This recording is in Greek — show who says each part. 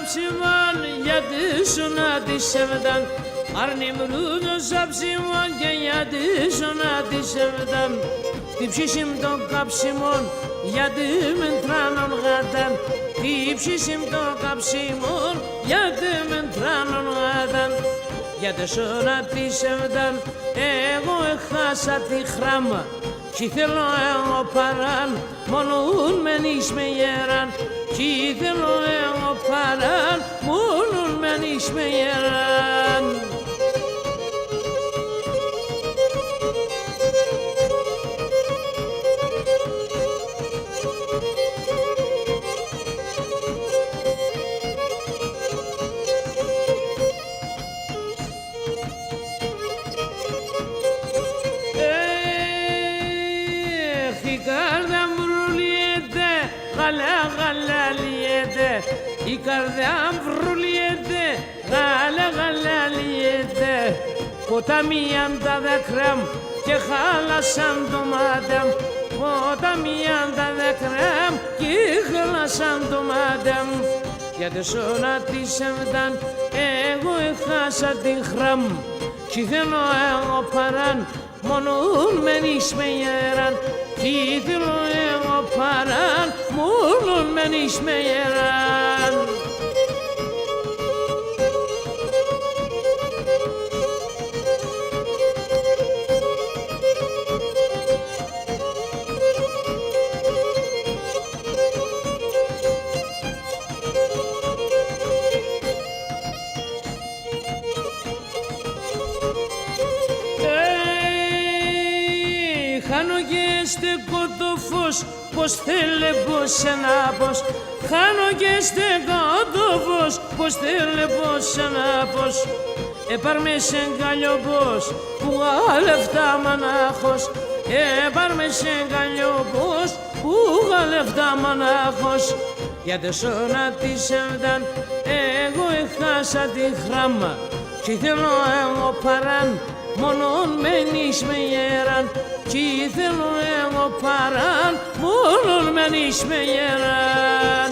Speaker 1: pişman yadışına dişevden Arnimrudun sapsimon και yadışına dişevden Τύψισιμ το καψιμόν γιατί με τράνον γάταν Τύψισιμ το καψιμόν γιατί με τράνον γάταν Γιατί σώνα τίσευταν εγώ έχασα τη χράμα Κι θέλω εγώ παράν μόνον μένεις με γέραν Κι θέλω εγώ παράν μόνον μένεις με γέραν Η καρδιά βρουλιέται, γαλαλιέται Ποταμίαν τα δάκρυα και χάλασαν το μάτι Ποταμίαν τα δάκρυα και χάλασαν το μάτι Γιατί σώνα της έμταν εγώ έχασα την χράμ Κι θέλω εγώ παράν μόνον μένεις με γέραν Κι θέλω εγώ παράν μόνον μένεις με γέραν Χάνω και στεκώ το φως, πως θέλε πως ένα πως Χάνω και στεκώ το φως, πως θέλε πως ένα πως Έπαρμε σε γκαλιό πως, που γαλεφτά μανάχος Έπαρμε σε γκαλιό πως, που γαλεφτά μανάχος Γιατί σώνα της έμταν, εγώ έχασα τη χράμα Κι θέλω εγώ παράν, μόνον μένεις με γέραν Κι θέλω εγώ παράν, μόνον μένεις με γέραν